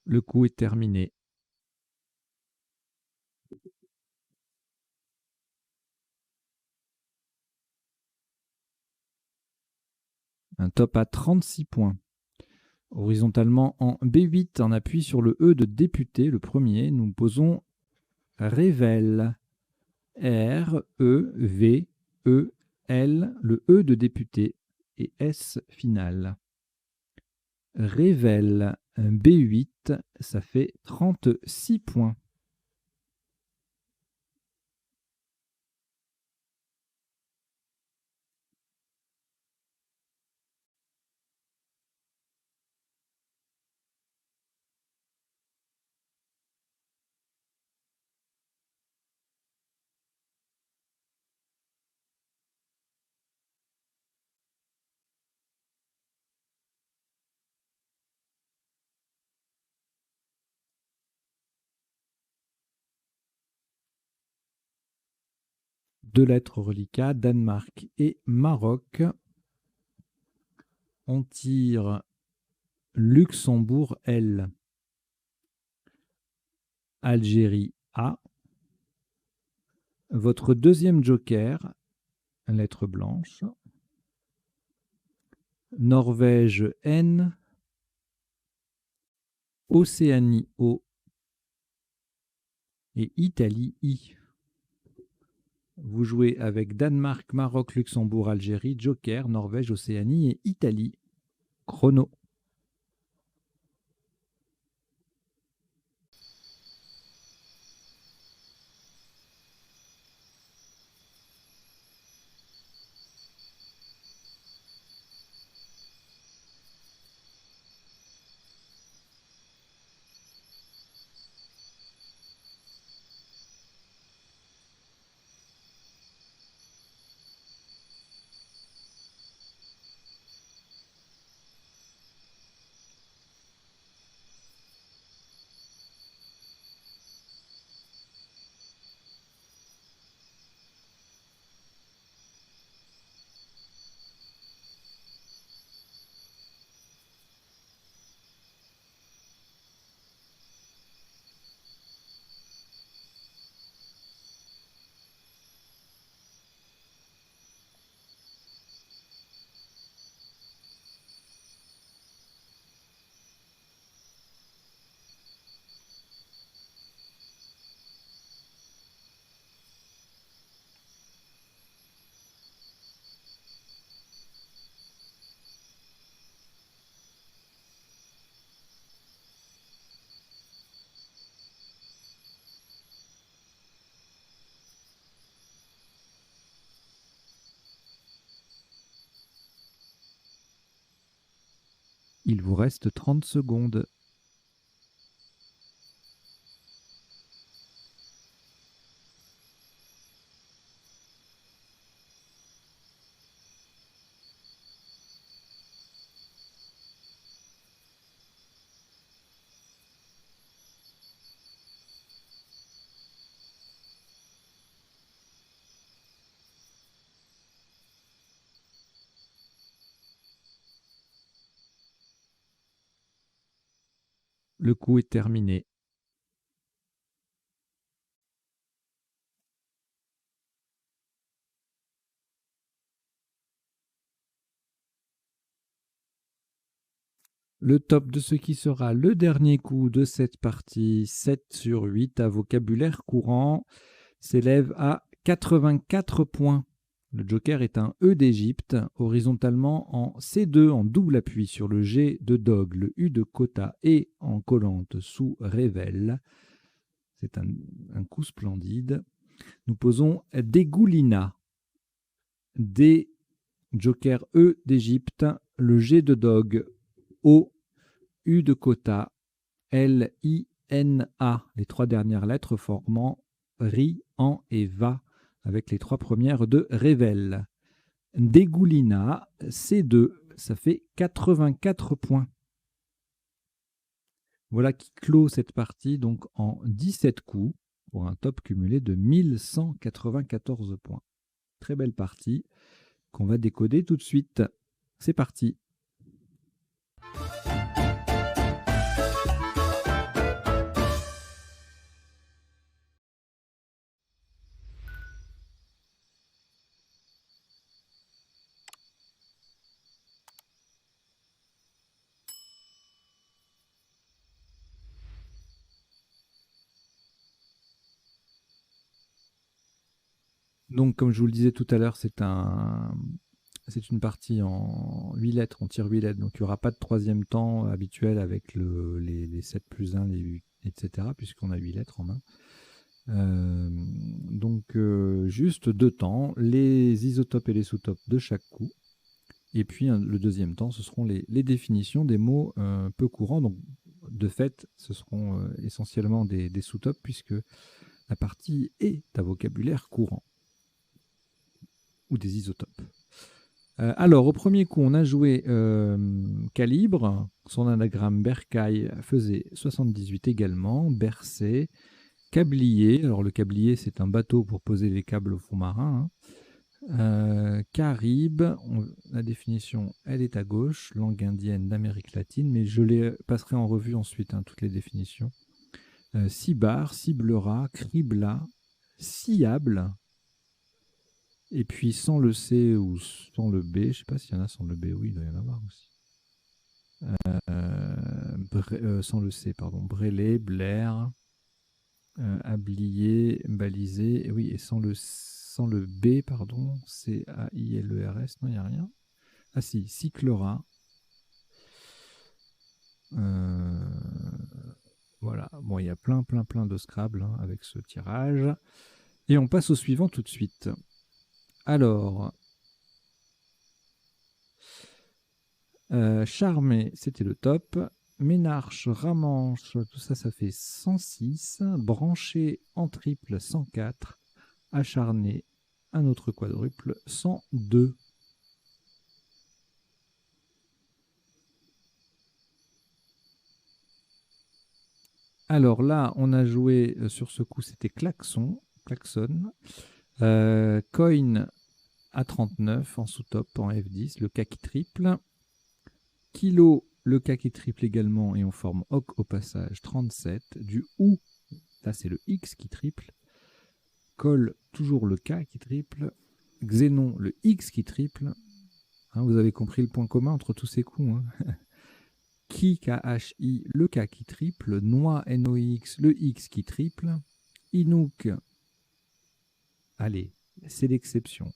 Le coup est terminé. Un top à 36 points. Horizontalement en B8, en appui sur le E de député, le premier, nous posons Révèle. R-E-V-E-L, le E de député et S final. Révèle un B8, ça fait 36 points. Deux lettres reliquats, Danemark et Maroc. On tire Luxembourg L. Algérie A. Votre deuxième joker, lettre blanche. Norvège N. Océanie O. Et Italie I. Vous jouez avec Danemark, Maroc, Luxembourg, Algérie, Joker, Norvège, Océanie et Italie. Chrono. Il vous reste 30 secondes. Le coup est terminé. Le top de ce qui sera le dernier coup de cette partie, 7 sur 8 à vocabulaire courant, s'élève à 84 points. Le joker est un E d'Égypte, horizontalement en C2 en double appui sur le G de Dog, le U de Quota et en collante sous Révèle. C'est un coup splendide. Nous posons Dégoulina. D, joker E d'Égypte, le G de Dog, O U de quota, L-I-N-A, les 3 dernières lettres formant ri, en et va, avec les 3 premières de Revel. Degoulina, C2, ça fait 84 points. Voilà qui clôt cette partie donc en 17 coups pour un top cumulé de 1194 points. Très belle partie qu'on va décoder tout de suite. C'est parti. Donc, comme je vous le disais tout à l'heure, c'est une partie en 8 lettres, on tire 8 lettres, donc il n'y aura pas de troisième temps habituel avec les 7 plus 1, les 8, etc., puisqu'on a 8 lettres en main. Donc, juste 2 temps, les isotopes et les sous-topes de chaque coup. Et puis, le deuxième temps, ce seront les définitions des mots peu courants. Donc, de fait, ce seront essentiellement des sous-topes, puisque la partie est à vocabulaire courant. Ou des isotopes. Alors, au premier coup, on a joué Calibre. Son anagramme Bercail faisait 78 également. Bercé. Câblier. Alors, le câblier, c'est un bateau pour poser les câbles au fond marin. Caribe. La définition, elle est à gauche. Langue indienne d'Amérique latine. Mais je les passerai en revue ensuite, toutes les définitions. Cibar, ciblera, cribla, sciable. Et puis sans le C ou sans le B, je ne sais pas s'il y en a sans le B, oui, il doit y en avoir aussi. Sans le C, pardon. Brêlé, Blair, Ablier, Balisé, et oui, et sans le B, pardon, C-A-I-L-E-R-S, non, il n'y a rien. Ah si, Cyclera. Voilà, bon, il y a plein de Scrabble avec ce tirage. Et on passe au suivant tout de suite. Alors, Charmé, c'était le top. Ménarche, Ramanche, tout ça, ça fait 106. Branché en triple, 104. Acharné, un autre quadruple, 102. Alors là, on a joué sur ce coup, c'était Klaxon. Coin à 39 en sous-top, en F10, le K qui triple. Kilo, le K qui triple également, et on forme Hoc au passage, 37. Du OU, là c'est le X qui triple. Col, toujours le K qui triple. Xénon, le X qui triple. Vous avez compris le point commun entre tous ces coups. Ki, K-H-I, le K qui triple. Noix, N-O-X, le X qui triple. Inouk, allez, c'est l'exception.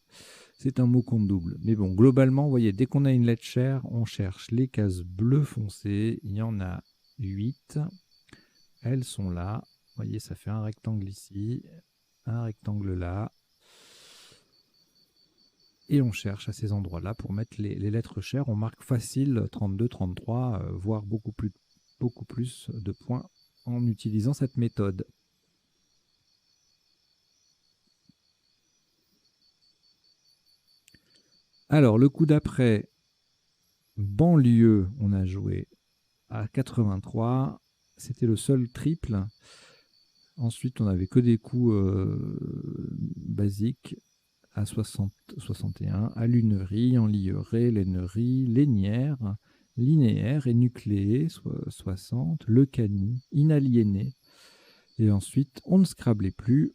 C'est un mot qu'on double. Mais bon, globalement, vous voyez, dès qu'on a une lettre chère, on cherche les cases bleues foncées. Il y en a 8. Elles sont là. Vous voyez, ça fait un rectangle ici, un rectangle là. Et on cherche à ces endroits-là pour mettre les lettres chères. On marque facile 32, 33, voire beaucoup plus de points en utilisant cette méthode. Alors, le coup d'après, banlieue, on a joué à 83. C'était le seul triple. Ensuite, on n'avait que des coups basiques à 60, 61, à lunerie, en lieuré, lainerie, lainière, linéaire et nucléé, 60, le cani, inaliéné. Et ensuite, on ne scrablait plus,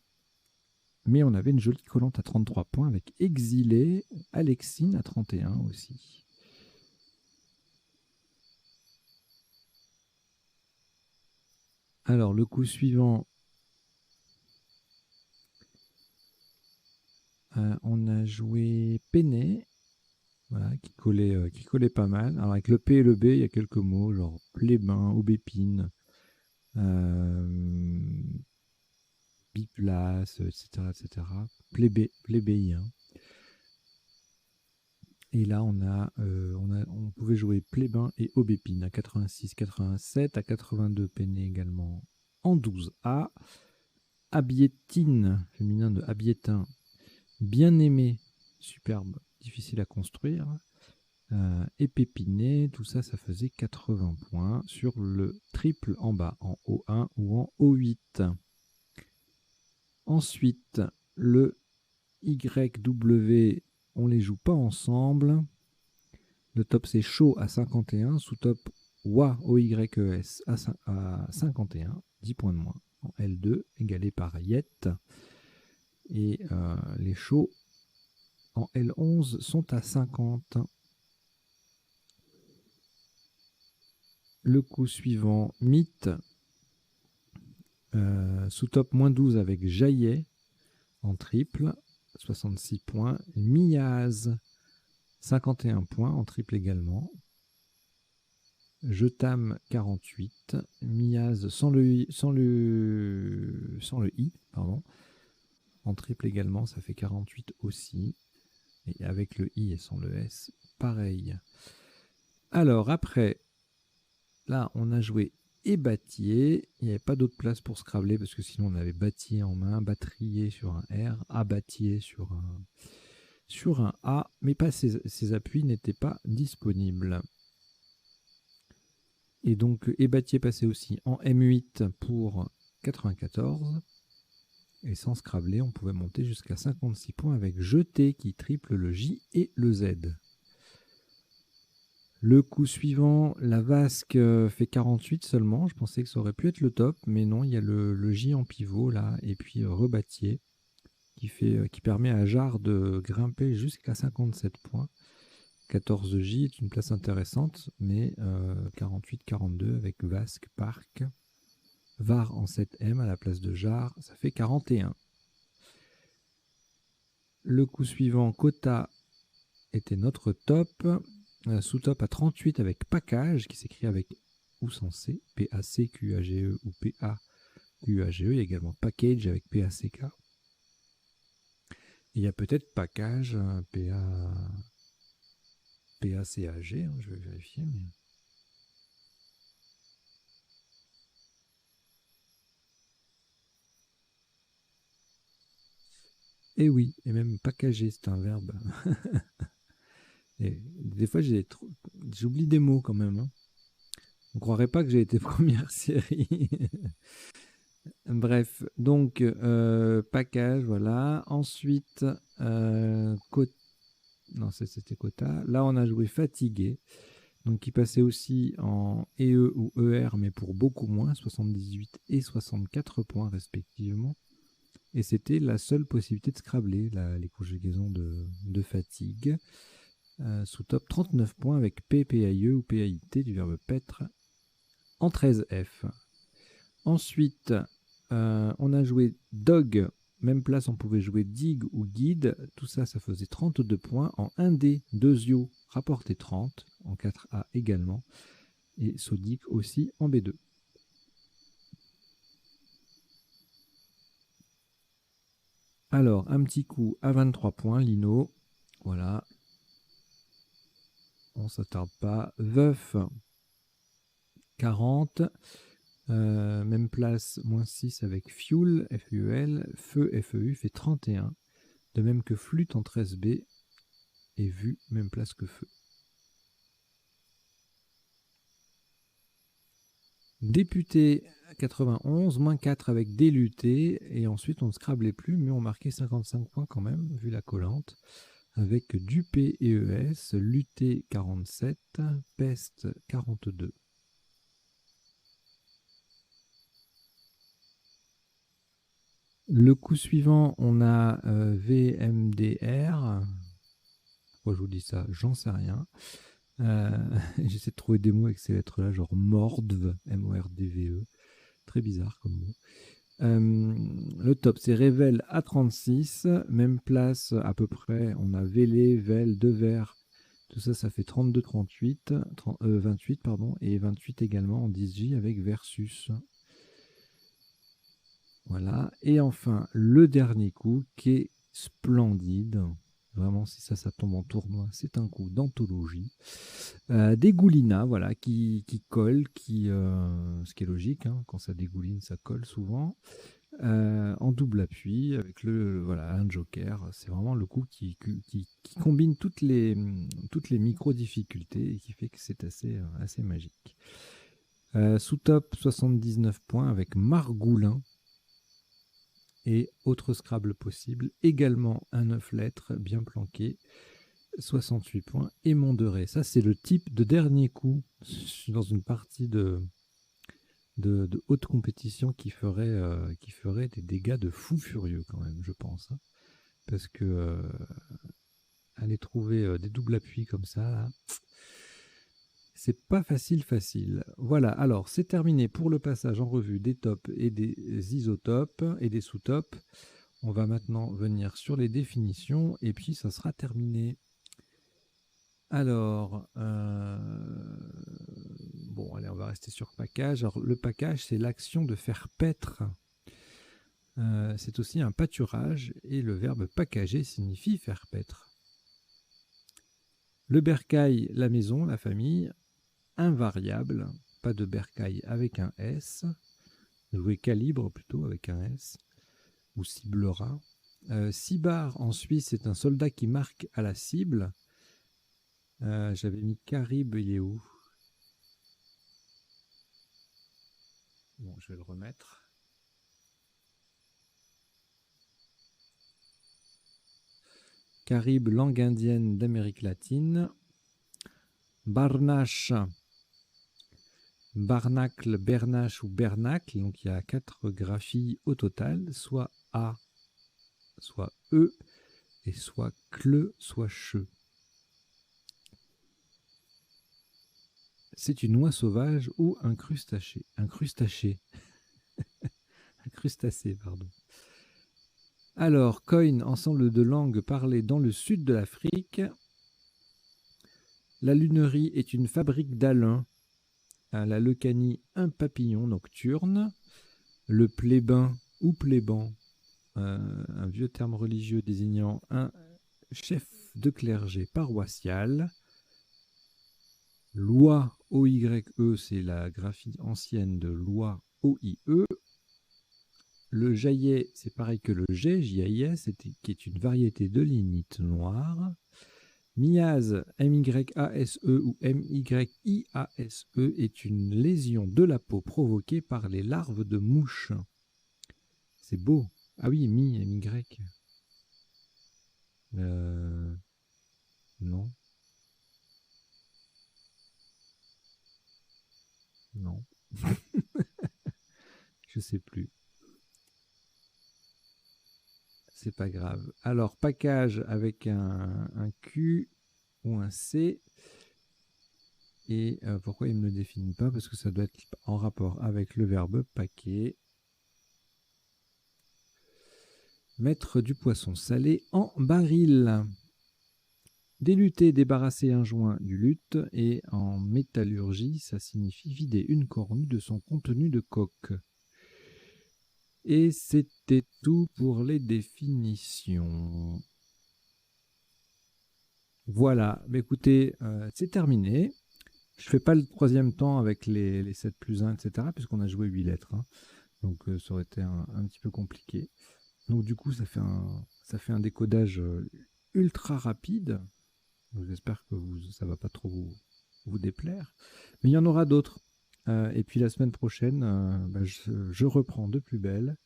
mais on avait une jolie collante à 33 points avec exilé, Alexine à 31 aussi. Alors, le coup suivant, on a joué Péné, voilà, qui collait pas mal. Alors, avec le P et le B, il y a quelques mots, genre plébin, aubépine, biplace, etc. Plébéien. Et là, on pouvait jouer plébin et aubépine à 86, 87, à 82 peiné également en 12A. Abiétine, féminin de Abiétin, bien aimé, superbe, difficile à construire. Et pépiné, tout ça, ça faisait 80 points sur le triple en bas, en O1 ou en O8. Ensuite, le YW, on les joue pas ensemble. Le top c'est chaud à 51, sous-top Wa OYES à 51, 10 points de moins. En L2, égalé par Yet. Et les chauds en L11 sont à 50. Le coup suivant, Mythe, sous-top moins 12 avec Jaillet en triple, 66 points. Miaz, 51 points en triple également. Je tame 48. Miaz sans le I, pardon. En triple également, ça fait 48 aussi. Et avec le I et sans le S, pareil. Alors après, là, on a joué et Battier. Il n'y avait pas d'autre place pour Scrabler parce que sinon on avait Battier en main, Battrier sur un R, Abattier sur un A, mais pas ces appuis n'étaient pas disponibles. Et donc Battier passait aussi en M8 pour 94. Et sans Scrabler, on pouvait monter jusqu'à 56 points avec Jeté qui triple le J et le Z. Le coup suivant, la Vasque fait 48 seulement. Je pensais que ça aurait pu être le top, mais non, il y a le J en pivot là, et puis Rebattier qui permet à Jarre de grimper jusqu'à 57 points. 14J est une place intéressante, mais 48-42 avec Vasque, Parc. Var en 7M à la place de Jarre, ça fait 41. Le coup suivant, Kota était notre top. Sous-top à 38 avec Package, qui s'écrit avec ou sans C, P-A-C-Q-A-G-E ou P-A-Q-A-G-E. Il y a également Package avec P-A-C-K. Il y a peut-être Package, P-A-C-A-G, je vais vérifier. Mais... Et oui, et même packager, c'est un verbe. Et des fois, j'oublie des mots quand même. Hein. On ne croirait pas que j'ai été première série. Bref, donc package, voilà. Ensuite, non, c'était Quota. Là, on a joué Fatigué, donc qui passait aussi en EE ou ER, mais pour beaucoup moins, 78 et 64 points respectivement. Et c'était la seule possibilité de scrabler les conjugaisons de fatigue. Sous top 39 points avec P, PAIE ou PAIT du verbe paître en 13F. Ensuite, on a joué Dog. Même place, on pouvait jouer Dig ou Guide. Tout ça, ça faisait 32 points. En 1D, 2 Yo, rapporté 30. En 4A également. Et Sodic aussi en B2. Alors, un petit coup à 23 points, Lino. Voilà. On ne s'attarde pas. Veuf, 40. Même place, moins 6 avec Fuel, F-U-E-L. Feu, F-E-U, fait 31. De même que Flûte en 13B. Et Vue, même place que Feu. Député 91, moins 4 avec déluté, et ensuite on ne scrablait plus, mais on marquait 55 points quand même, vu la collante, avec Dupé et ES, luté 47, peste 42. Le coup suivant, on a VMDR. Pourquoi je vous dis ça? J'en sais rien. J'essaie de trouver des mots avec ces lettres-là, genre Mordve, M-O-R-D-V-E. Très bizarre comme mot. Le top, c'est Révèle à 36. Même place à peu près. On a Vélé, Vel, Devers. Tout ça, ça fait 32, 38, 28, pardon, et 28 également en 10J avec Versus. Voilà. Et enfin, le dernier coup qui est splendide. Vraiment, si ça tombe en tournoi, c'est un coup d'anthologie. Dégoulinat, voilà, qui colle, ce qui est logique, hein, quand ça dégouline, ça colle souvent. En double appui, avec voilà, un joker. C'est vraiment le coup qui combine toutes les micro-difficultés et qui fait que c'est assez magique. Sous top, 79 points avec Margoulin. Et autre Scrabble possible, également un 9 lettres bien planqué, 68 points, et Monderet. Ça, c'est le type de dernier coup dans une partie de haute compétition qui ferait des dégâts de fou furieux quand même, je pense. Hein. Parce que aller trouver des doubles appuis comme ça, là, c'est pas facile. Voilà, alors c'est terminé pour le passage en revue des tops et des isotopes et des sous-tops. On va maintenant venir sur les définitions et puis ça sera terminé. Alors, bon, allez, on va rester sur package. Alors, le package, c'est l'action de faire paître. C'est aussi un pâturage et le verbe packager signifie faire paître. Le bercail, la maison, la famille. Invariable, pas de bercail avec un S. Jouer calibre plutôt avec un S. Ou ciblera. Cibar en Suisse, c'est un soldat qui marque à la cible. J'avais mis Carib, il est où? Bon, je vais le remettre. Caribe, langue indienne d'Amérique latine. Barnache, barnacle, bernache ou bernacle. Donc il y a 4 graphies au total, soit A, soit E, et soit CLE, soit CHE. C'est une oie sauvage ou un crustacé. Un crustacé. Un crustacé, pardon. Alors, coin, ensemble de langues parlées dans le sud de l'Afrique. La lunerie est une fabrique d'alun. La leucanie, un papillon nocturne. Le plébin ou pléban, un vieux terme religieux désignant un chef de clergé paroissial. Loi OYE, c'est la graphie ancienne de loi OIE. Le jaillet, c'est pareil que le jet, JAIS, qui est une variété de lignite noire. Myase, MYASE ou MYIASE, est une lésion de la peau provoquée par les larves de mouches. C'est beau. Ah oui, MY. Non. Non. Je sais plus. C'est pas grave. Alors, package avec un Q ou un C. Et pourquoi il ne me le définit pas? Parce que ça doit être en rapport avec le verbe paquer. Mettre du poisson salé en baril. Déluter, débarrasser un joint du luth. Et en métallurgie, ça signifie vider une cornue de son contenu de coque. Et c'était tout pour les définitions. Voilà, bah écoutez, c'est terminé. Je ne fais pas le troisième temps avec les 7 plus 1, etc., puisqu'on a joué 8 lettres. Hein. Donc ça aurait été un petit peu compliqué. Donc du coup, ça fait un décodage ultra rapide. J'espère que ça ne va pas trop vous déplaire. Mais il y en aura d'autres. Et puis la semaine prochaine, je reprends de plus belle.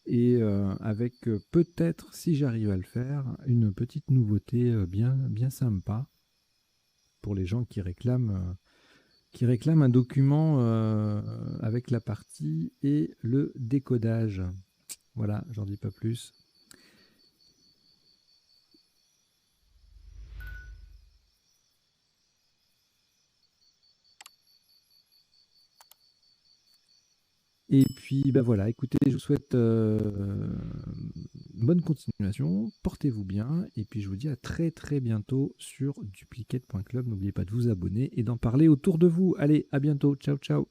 Et avec peut-être, si j'arrive à le faire, une petite nouveauté bien sympa pour les gens qui réclament un document avec la partie et le décodage. Voilà, j'en dis pas plus. Et puis, voilà, écoutez, je vous souhaite bonne continuation, portez-vous bien, et puis je vous dis à très très bientôt sur duplicate.club. N'oubliez pas de vous abonner et d'en parler autour de vous. Allez, à bientôt, ciao ciao.